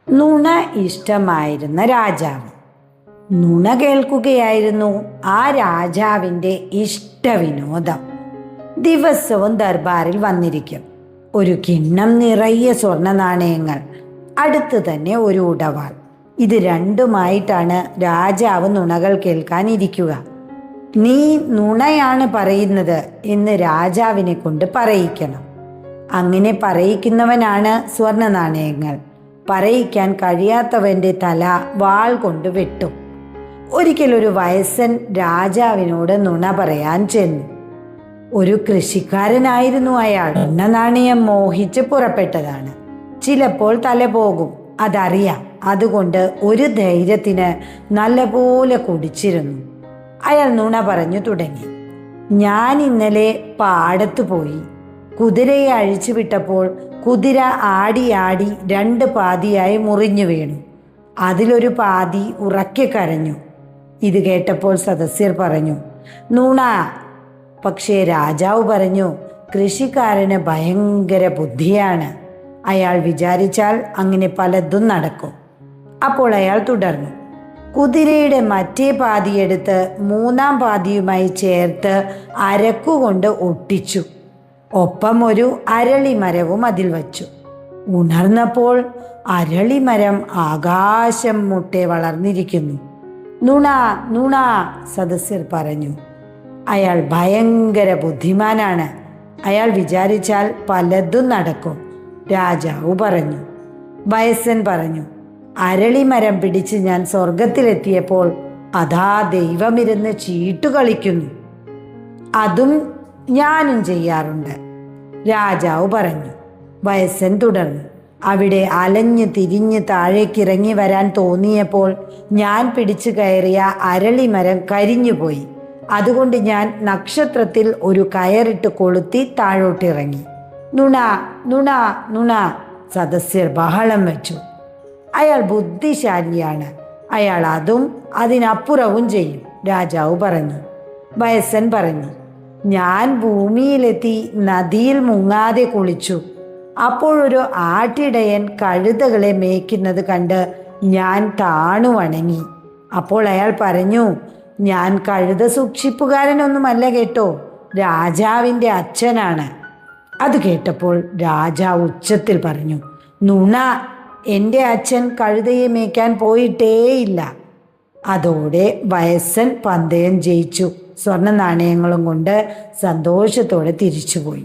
നുണ ഇഷ്ടമായിരുന്ന രാജാവ്. നുണ കേൾക്കുകയായിരുന്നു ആ രാജാവിൻ്റെ ഇഷ്ടവിനോദം. ദിവസവും ദർബാറിൽ വന്നിരിക്കും. ഒരു കിണ്ണം നിറയെ സ്വർണ്ണ നാണയങ്ങൾ, അടുത്ത് തന്നെ ഒരു ഉടവാൾ. ഇത് രണ്ടുമായിട്ടാണ് രാജാവ് നുണകൾ കേൾക്കാനിരിക്കുക. നീ നുണയാണ് പറയുന്നത് എന്ന് രാജാവിനെ കൊണ്ട് പറയിക്കണം. അങ്ങനെ പറയിക്കുന്നവനാണ് സ്വർണ്ണ നാണയങ്ങൾ. പറയിക്കാൻ കഴിയാത്തവൻ്റെ തല വാൾ കൊണ്ട് വെട്ടും. ഒരിക്കൽ ഒരു വയസ്സൻ രാജാവിനോട് നുണ പറയാൻ ചെന്നു. ഒരു കൃഷിക്കാരനായിരുന്നു അയാൾ. സ്വർണ്ണ നാണയം മോഹിച്ച് പുറപ്പെട്ടതാണ്. ചിലപ്പോൾ തല പോകും, അതറിയാം. അതുകൊണ്ട് ഒരു ധൈര്യത്തിന് നല്ലപോലെ കുടിച്ചിരുന്നു. അയാൾ നുണ പറഞ്ഞു തുടങ്ങി. ഞാൻ ഇന്നലെ പാടത്തു പോയി. കുതിരയെ അഴിച്ചു വിട്ടപ്പോൾ കുതിര ആടി ആടി 2 പാതിയായി മുറിഞ്ഞു വീണു. അതിലൊരു പാതി ഉറക്കെ കരഞ്ഞു. ഇത് കേട്ടപ്പോൾ സദസ്യർ പറഞ്ഞു, നുണ. പക്ഷേ രാജാവ് പറഞ്ഞു, കൃഷിക്കാരന് ഭയങ്കര ബുദ്ധിയാണ്. അയാൾ വിചാരിച്ചാൽ അങ്ങനെ പലതും നടക്കും. അപ്പോൾ അയാൾ തുടർന്നു. കുതിരയുടെ മറ്റേ പാതിയെടുത്ത് 3-ാം പാതിയുമായി ചേർത്ത് അരക്കുകൊണ്ട് ഒട്ടിച്ചു. ഒപ്പം ഒരു അരളിമരവും അതിൽ വച്ചു. ഉണർന്നപ്പോൾ അരളിമരം ആകാശം മുട്ടെ വളർന്നിരിക്കുന്നു. നുണ, നുണ, സദസ്യർ പറഞ്ഞു. അയാൾ ഭയങ്കര ബുദ്ധിമാനാണ്. അയാൾ വിചാരിച്ചാൽ പലതും നടക്കും. രാജാവ് പറഞ്ഞു. വയസ്സൻ പറഞ്ഞു, അരളിമരം പിടിച്ച് ഞാൻ സ്വർഗത്തിലെത്തിയപ്പോൾ അതാ ദൈവമിരുന്ന് ചീട്ടു കളിക്കുന്നു. അതും ഞാനും ചെയ്യാറുണ്ട്. രാജാവ് പറഞ്ഞു. വയസ്സൻ തുടർന്നു. അവിടെ അലഞ്ഞു തിരിഞ്ഞ് താഴേക്കിറങ്ങി വരാൻ തോന്നിയപ്പോൾ ഞാൻ പിടിച്ചു കയറിയ അരളിമരം കരിഞ്ഞുപോയി. അതുകൊണ്ട് ഞാൻ നക്ഷത്രത്തിൽ ഒരു കയറിട്ട് കൊളുത്തി താഴോട്ടിറങ്ങി. നുണ, നുണ, നുണ, സദസ്യർ ബഹളം വെച്ചു. അയാൾ ബുദ്ധിശാലിയാണ്. അയാൾ അതും അതിനപ്പുറവും ചെയ്യും, രാജാവ് പറഞ്ഞു. വയസ്സൻ പറഞ്ഞു, ഞാൻ ഭൂമിയിലെത്തി നദിയിൽ മുങ്ങാതെ കുളിച്ചു. അപ്പോഴൊരു ആട്ടിടയൻ കഴുതകളെ മേയ്ക്കുന്നത് കണ്ട് ഞാൻ താണു വണങ്ങി. അപ്പോൾ അയാൾ പറഞ്ഞു, ഞാൻ കഴുത സൂക്ഷിപ്പുകാരനൊന്നുമല്ല കേട്ടോ, രാജാവിൻ്റെ അച്ഛനാണ്. അത് കേട്ടപ്പോൾ രാജാവ് ഉച്ചത്തിൽ പറഞ്ഞു, നുണ. എൻ്റെ അച്ഛൻ കഴുതയെ മേയ്ക്കാൻ പോയിട്ടേയില്ല. അതോടെ വയസ്സൻ പന്തയം ജയിച്ചു. സ്വർണ്ണ നാണയങ്ങളും കൊണ്ട് സന്തോഷത്തോടെ തിരിച്ചുപോയി.